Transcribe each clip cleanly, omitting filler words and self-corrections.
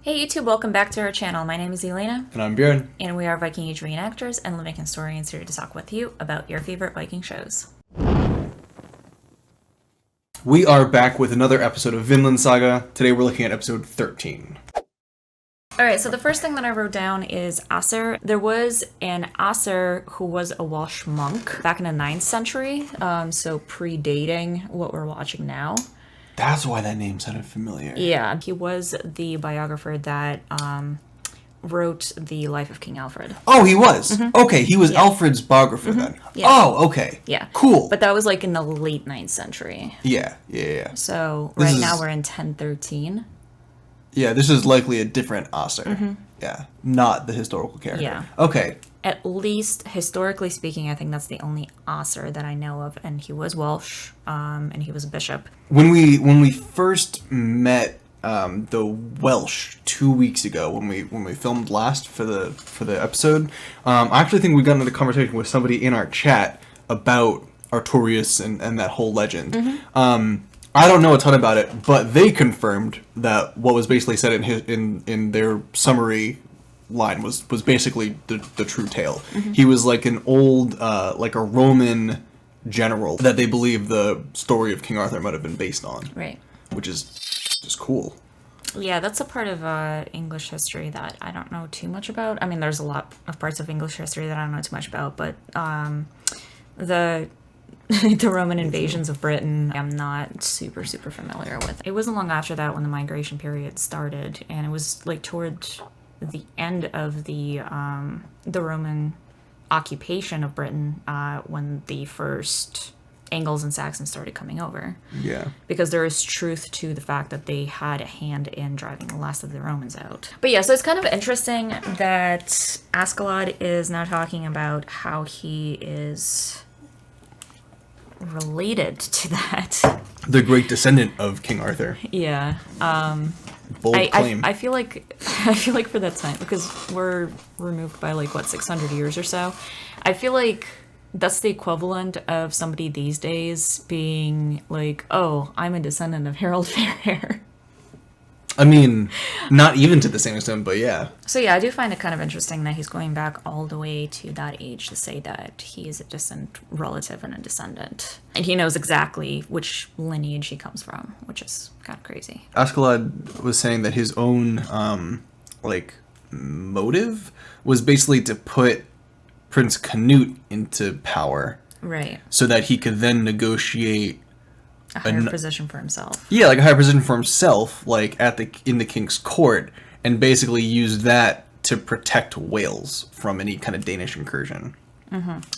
Hey YouTube, welcome back to our channel. My name is Elena. And I'm Bjorn. And we are Viking Age reenactors and living historians here to talk with you about your favorite Viking shows. We are back with another episode of Vinland Saga. Today we're looking at episode 13. Alright, so the first thing that I wrote down is Asser. There was an Asser who was a Welsh monk back in the 9th century, so predating what we're watching now. That's why that name sounded familiar. Yeah, he was the biographer that wrote the life of King Alfred. Oh, he was? Mm-hmm. Okay, he was Alfred's biographer then. Yeah. Oh, okay. Yeah. Cool. But that was like in the late 9th century. Yeah. So right now we're in 1013. Yeah, this is likely a different Asser. Yeah, not the historical character. Yeah. Okay. At least, historically speaking, I think that's the only Asser that I know of, and he was Welsh, and he was a bishop. When we first met the Welsh 2 weeks ago, when we filmed last for the episode, I actually think we got into a conversation with somebody in our chat about Artorius and that whole legend. I don't know a ton about it, but they confirmed that what was basically said in their summary line was basically the true tale. He was like an old like a Roman general that they believe the story of King Arthur might have been based on. Right. Which is just cool. Yeah, that's a part of English history that I don't know too much about. I mean, there's a lot of parts of English history that I don't know too much about, but the the Roman invasions of Britain, I'm not super familiar with. It wasn't long after that when the migration period started, and it was like towards the end of the Roman occupation of Britain when the first Angles and Saxons started coming over. Yeah. Because there is truth to the fact that they had a hand in driving the last of the Romans out. But yeah, so it's kind of interesting that Askeladd is now talking about how he is related to that. The great descendant of King Arthur. Yeah. Bold claim. I feel like for that time, because we're removed by like what 600 years or so, I feel like that's the equivalent of somebody these days being like, "Oh, I'm a descendant of Harold Fairhair." I mean, not even to the same extent, but yeah. So yeah, I do find it kind of interesting that he's going back all the way to that age to say that he is a distant relative and a descendant. And he knows exactly which lineage he comes from, which is kind of crazy. Askeladd was saying that his own, motive was basically to put Prince Canute into power. Right. So that he could then negotiate a higher position for himself. Yeah, like a higher position for himself, like in the king's court, and basically use that to protect Wales from any kind of Danish incursion.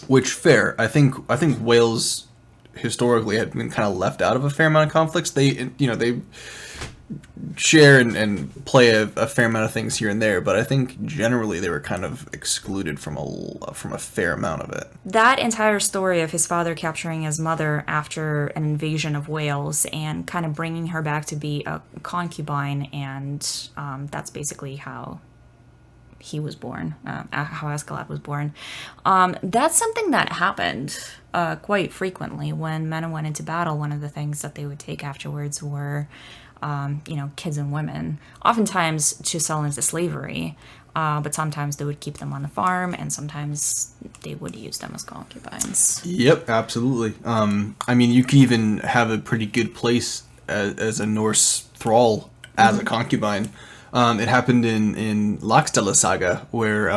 Which fair, I think Wales historically had been kind of left out of a fair amount of conflicts. They share and play a fair amount of things here and there, but I think generally they were kind of excluded from a fair amount of it. That entire story of his father capturing his mother after an invasion of Wales and kind of bringing her back to be a concubine, and that's basically how he was born, how Askeladd was born. That's something that happened quite frequently when men went into battle. One of the things that they would take afterwards were kids and women, oftentimes to sell into slavery, but sometimes they would keep them on the farm, and sometimes they would use them as concubines. Yep, absolutely. I mean, you could even have a pretty good place as a Norse thrall as a concubine. It happened in Laxdella Saga, where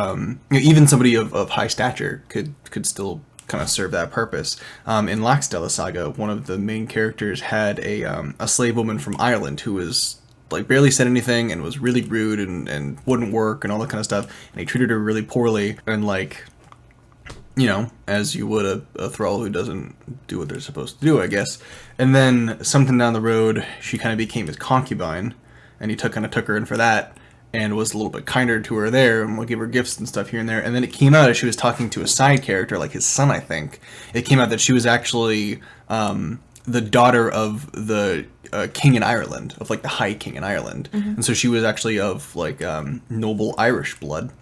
even somebody of high stature could still kind of serve that purpose. In Laxdella Saga, one of the main characters had a slave woman from Ireland who was like barely said anything and was really rude and wouldn't work and all that kind of stuff, and he treated her really poorly, and like, as you would a thrall who doesn't do what they're supposed to do, I guess. And then something down the road, she kind of became his concubine, and he took her in for that, and was a little bit kinder to her there, and would give her gifts and stuff here and there. And then it came out as she was talking to a side character, like his son, I think. It came out that she was actually the daughter of the king in Ireland, of like the High King in Ireland. And so she was actually of like noble Irish blood.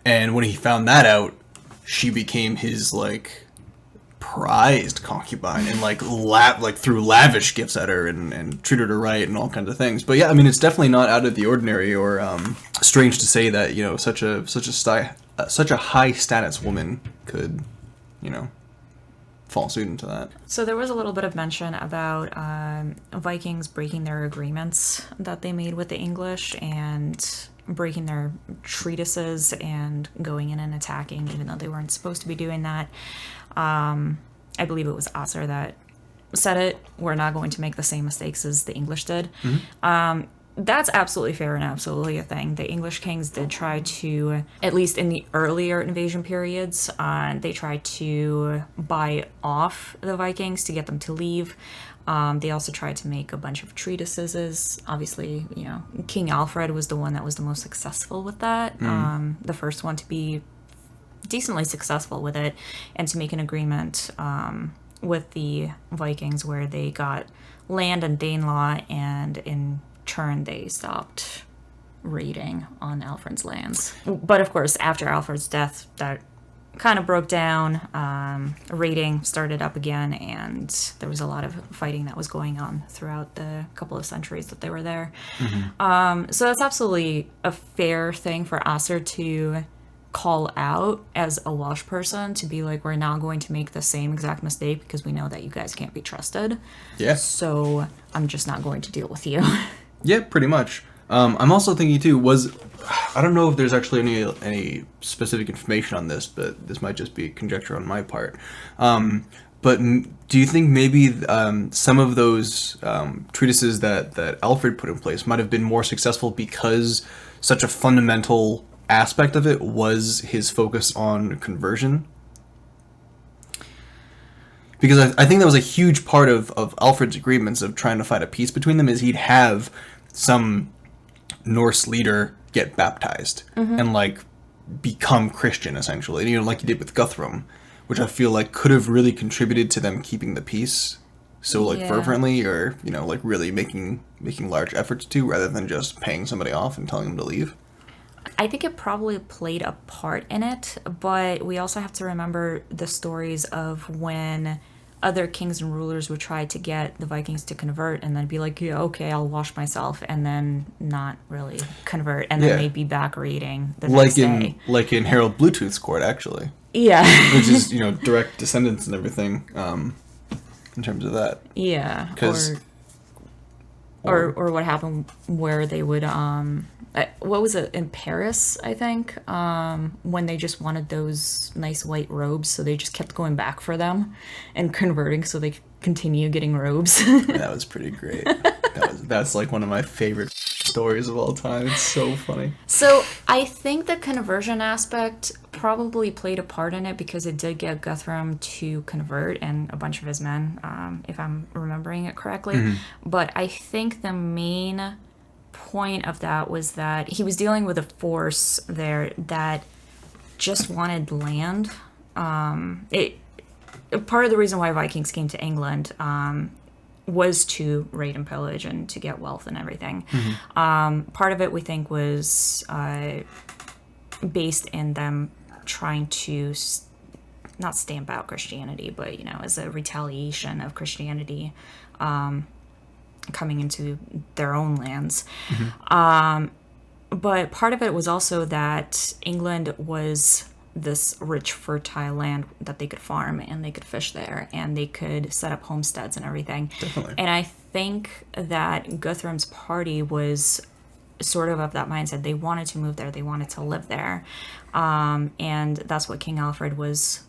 And when he found that out, she became his like prized concubine and like threw lavish gifts at her and treated her right and all kinds of things. But yeah, I mean, it's definitely not out of the ordinary or strange to say that, you know, such a high status woman could, you know, fall suit into that. So there was a little bit of mention about Vikings breaking their agreements that they made with the English and breaking their treatises and going in and attacking, even though they weren't supposed to be doing that. I believe it was Asser that said it. We're not going to make the same mistakes as the English did. That's absolutely fair and absolutely a thing. The English kings did try to, at least in the earlier invasion periods, they tried to buy off the Vikings to get them to leave. They also tried to make a bunch of treatises. Obviously, you know, King Alfred was the one that was the most successful with that. The first one to be decently successful with it and to make an agreement with the Vikings where they got land and Danelaw, and in turn they stopped raiding on Alfred's lands. But of course, after Alfred's death, that kind of broke down. Raiding started up again, and there was a lot of fighting that was going on throughout the couple of centuries that they were there. So that's absolutely a fair thing for Asser to call out as a Welsh person, to be like, we're not going to make the same exact mistake because we know that you guys can't be trusted. Yeah. So I'm just not going to deal with you. Yeah, pretty much. I'm also thinking too, I don't know if there's actually any specific information on this, but this might just be conjecture on my part. But do you think maybe some of those treatises that Alfred put in place might have been more successful because such a fundamental aspect of it was his focus on conversion? Because I think that was a huge part of Alfred's agreements of trying to find a peace between them, is he'd have some Norse leader get baptized and like become Christian essentially, you know, like he did with Guthrum, which I feel like could have really contributed to them keeping the peace so like fervently, or, you know, like really making large efforts to, rather than just paying somebody off and telling them to leave. I think it probably played a part in it, but we also have to remember the stories of when other kings and rulers would try to get the Vikings to convert and then be like, yeah, okay, I'll wash myself, and then not really convert, and then they'd be back raiding the next day. Like in Harold Bluetooth's court, actually. Yeah. Which is, you know, direct descendants and everything, in terms of that. Yeah. Or what happened where they would, what was it, in Paris, I think, when they just wanted those nice white robes, so they just kept going back for them and converting so they could continue getting robes. That was pretty great. That's like one of my favorite stories of all time. It's so funny. So I think the conversion aspect probably played a part in it, because it did get Guthrum to convert and a bunch of his men, if I'm remembering it correctly. But I think the main point of that was that he was dealing with a force there that just wanted land. Part of the reason why Vikings came to England was to raid and pillage and to get wealth and everything. Part of it, we think, was based in them trying to not stamp out Christianity, but, you know, as a retaliation of Christianity coming into their own lands. But part of it was also that England was this rich, fertile land that they could farm, and they could fish there, and they could set up homesteads and everything. Definitely. And I think that Guthrum's party was sort of that mindset. They wanted to move there. They wanted to live there. And that's what King Alfred was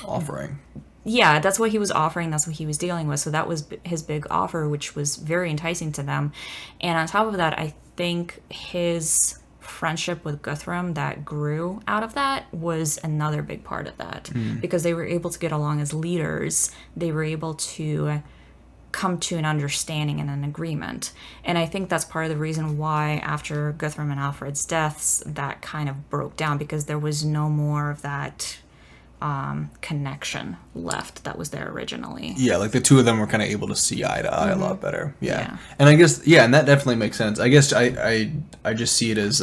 offering. Yeah, that's what he was offering. That's what he was dealing with. So that was his big offer, which was very enticing to them. And on top of that, I think his friendship with Guthrum that grew out of that was another big part of that, because they were able to get along as leaders. They were able to come to an understanding and an agreement. And I think that's part of the reason why after Guthrum and Alfred's deaths, that kind of broke down, because there was no more of that connection left that was there originally. Yeah, like the two of them were kind of able to see eye to eye a lot better. Yeah. And I guess, and that definitely makes sense. I guess I just see it as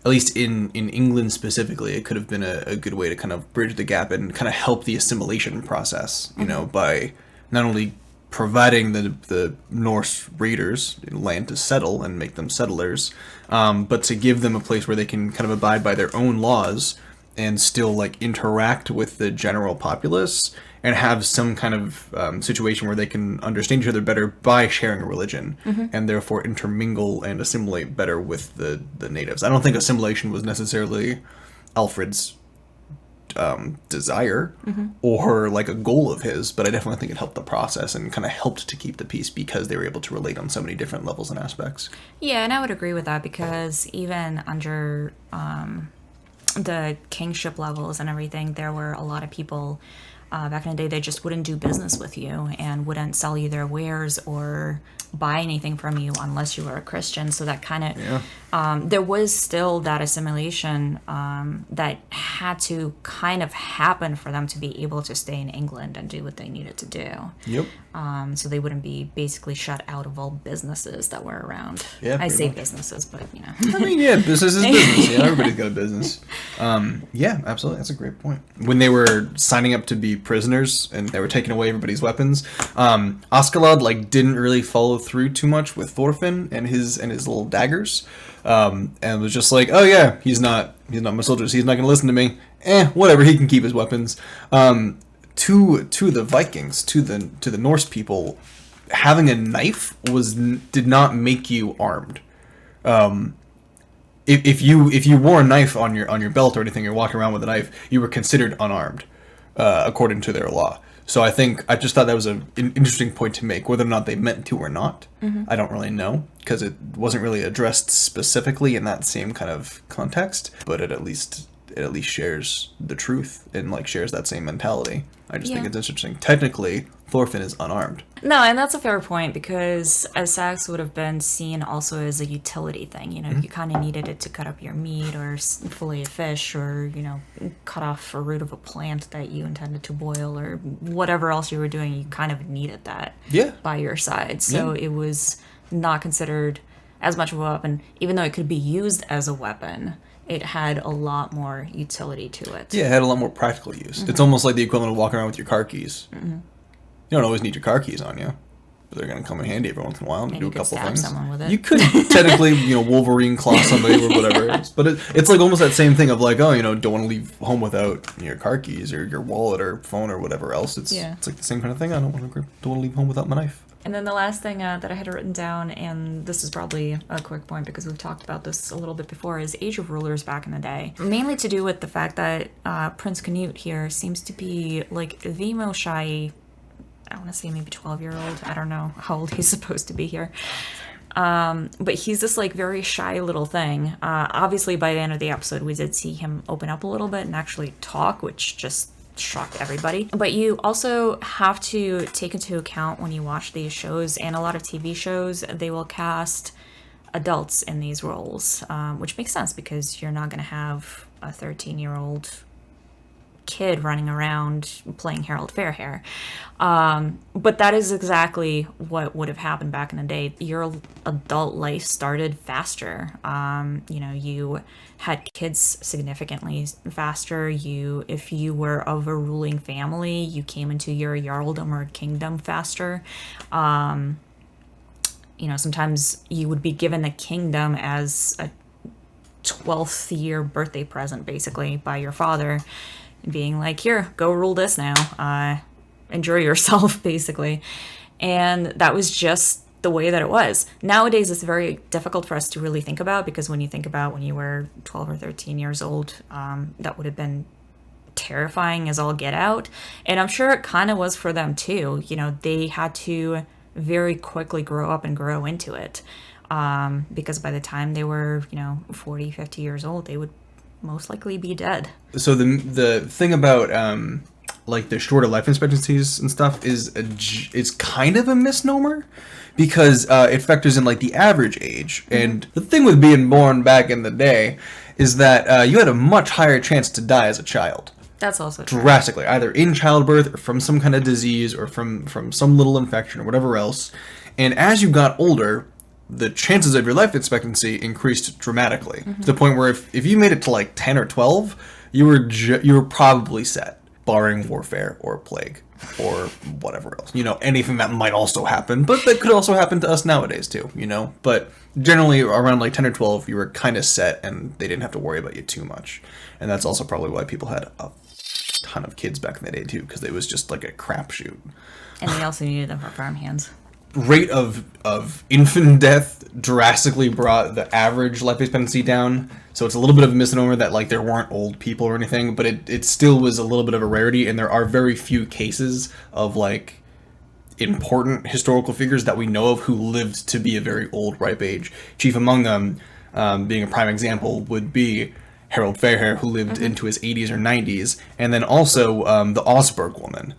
at least in England specifically, it could have been a good way to kind of bridge the gap and kind of help the assimilation process, you know, by not only providing the Norse raiders land to settle and make them settlers, but to give them a place where they can kind of abide by their own laws and still like interact with the general populace and have some kind of situation where they can understand each other better by sharing a religion and therefore intermingle and assimilate better with the natives. I don't think assimilation was necessarily Alfred's desire or like a goal of his, but I definitely think it helped the process and kind of helped to keep the peace because they were able to relate on so many different levels and aspects. Yeah, and I would agree with that because even under the kingship levels and everything, there were a lot of people back in the day that just wouldn't do business with you and wouldn't sell you their wares or buy anything from you unless you were a Christian. So that kind of, there was still that assimilation that had to kind of happen for them to be able to stay in England and do what they needed to do. Yep. So they wouldn't be basically shut out of all businesses that were around. Yeah, I say much. Businesses, but you know. I mean, yeah, business is business. Yeah, everybody's got a business. Yeah, absolutely. That's a great point. When they were signing up to be prisoners and they were taking away everybody's weapons, Askeladd like didn't really follow through too much with Thorfinn and his little daggers, and was just like, oh yeah, he's not my soldier, so he's not going to listen to me. Whatever, he can keep his weapons. To the Vikings, to the Norse people, having a knife did not make you armed. If you wore a knife on your belt or anything, you're walking around with a knife, you were considered unarmed, according to their law. So I just thought that was an interesting point to make. Whether or not they meant to or not, I don't really know, because it wasn't really addressed specifically in that same kind of context. But it at least shares the truth and like shares that same mentality. I just think it's interesting. Technically, Thorfinn is unarmed. No, and that's a fair point because a sax would have been seen also as a utility thing. You know, you kind of needed it to cut up your meat or fillet a fish or, you know, cut off a root of a plant that you intended to boil or whatever else you were doing. You kind of needed that by your side. So it was not considered as much of a weapon, even though it could be used as a weapon. It had a lot more utility to it. Yeah, it had a lot more practical use. It's almost like the equivalent of walking around with your car keys. You don't always need your car keys on you, but they're going to come in handy every once in a while and do a couple things. Someone with it. You could technically, Wolverine claw somebody or whatever it is. But it's like almost that same thing of like, oh, don't want to leave home without your car keys or your wallet or phone or whatever else. It's like the same kind of thing. I don't want to leave home without my knife. And then the last thing that I had written down, and this is probably a quick point because we've talked about this a little bit before, is Age of Rulers back in the day. Mainly to do with the fact that Prince Canute here seems to be like the most shy, I want to say maybe 12-year-old. I don't know how old he's supposed to be here. But he's this like very shy little thing. Obviously by the end of the episode we did see him open up a little bit and actually talk, which just shocked everybody. But you also have to take into account when you watch these shows, and a lot of TV shows, they will cast adults in these roles, which makes sense because you're not going to have a 13-year-old kid running around playing Harold Fairhair. But that is exactly what would have happened back in the day. Your adult life started faster. You had kids significantly faster. If you were of a ruling family, you came into your jarldom or kingdom faster. Sometimes you would be given the kingdom as a 12th year birthday present, basically, by your father, being like, here, go rule this now. Enjoy yourself, basically. And that was just the way that it was. Nowadays, it's very difficult for us to really think about, because when you think about when you were 12 or 13 years old, that would have been terrifying as all get out. And I'm sure it kind of was for them too. They had to very quickly grow up and grow into it. Because by the time they were, 40, 50 years old, they would most likely be dead. So the thing about the shorter life expectancies and stuff is kind of a misnomer, because it factors in the average age. And the thing with being born back in the day is that you had a much higher chance to die as a child. That's also true. Drastically, either in childbirth or from some kind of disease or from some little infection or whatever else. And as you got older, the chances of your life expectancy increased dramatically to the point where if you made it to like 10 or 12, you were probably set, barring warfare or plague or whatever else. You know, anything that might also happen, but that could also happen to us nowadays too, you know? But generally around like 10 or 12, you were kind of set and they didn't have to worry about you too much. And that's also probably why people had a ton of kids back in the day too, because it was just like a crapshoot. And they also needed them for farmhands. Rate of infant death drastically brought the average life expectancy down. So it's a little bit of a misnomer that like there weren't old people or anything, but it still was a little bit of a rarity, and there are very few cases of like important historical figures that we know of who lived to be a very old ripe age. Chief among them, being a prime example, would be Harold Fairhair, who lived into his 80s or 90s, and then also the Osberg woman.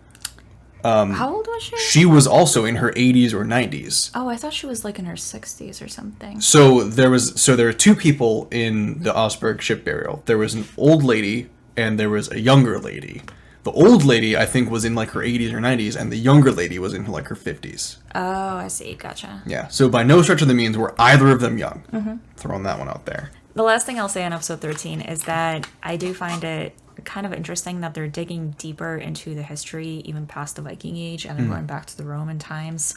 How old was she? She was also in her 80s or 90s. Oh, I thought she was like in her 60s or something. So there were two people in the Osberg ship burial. There was an old lady and there was a younger lady. The old lady, I think, was in like her 80s or 90s, and the younger lady was in like her 50s. Oh, I see. Gotcha. Yeah. So by no stretch of the means were either of them young. Throwing that one out there. The last thing I'll say on episode 13 is that I do find it kind of interesting that they're digging deeper into the history, even past the Viking Age, and they're going back to the Roman times,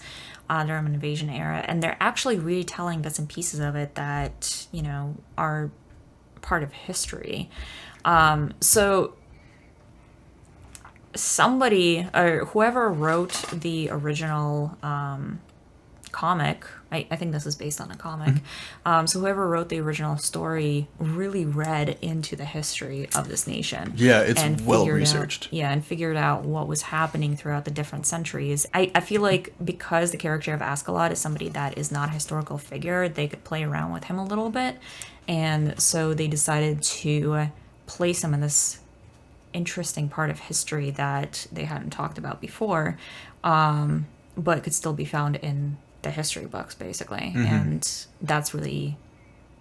the Roman invasion era, and they're actually retelling bits and pieces of it that, you know, are part of history. So somebody, or whoever wrote the original comic, I think this is based on a comic, so whoever wrote the original story really read into the history of this nation. Yeah, it's and well figured researched. and figured out what was happening throughout the different centuries. I feel like because the character of Askeladd is somebody that is not a historical figure, they could play around with him a little bit, and so they decided to place him in this interesting part of history that they hadn't talked about before, but could still be found in the history books, basically. And that's really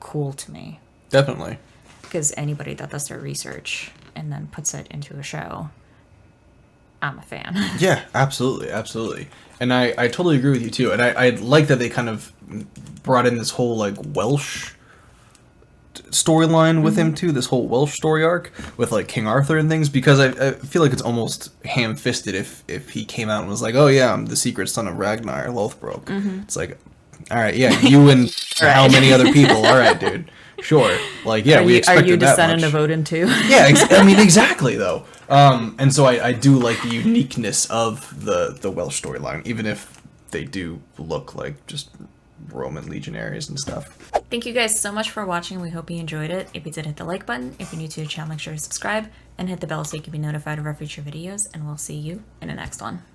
cool to me. Definitely. Because anybody that does their research and then puts it into a show, I'm a fan. Yeah, absolutely, absolutely. And I totally agree with you too. And I like that they kind of brought in this whole like Welsh storyline with him too, this whole Welsh story arc with like King Arthur and things, because I feel like it's almost ham-fisted if he came out and was like, oh yeah, I'm the secret son of Ragnar Lothbrok. It's like, all right, yeah, you and how many other people? All right, dude, sure. Like, yeah, we expected that much. Are you descendant of Odin too? Yeah, I mean, exactly though. And so I do like the uniqueness of the Welsh storyline, even if they do look like just Roman legionaries and stuff. Thank you guys so much for watching. We hope you enjoyed it. If you did, hit the like button. If you're new to the channel, make sure to subscribe and hit the bell so you can be notified of our future videos, and we'll see you in the next one.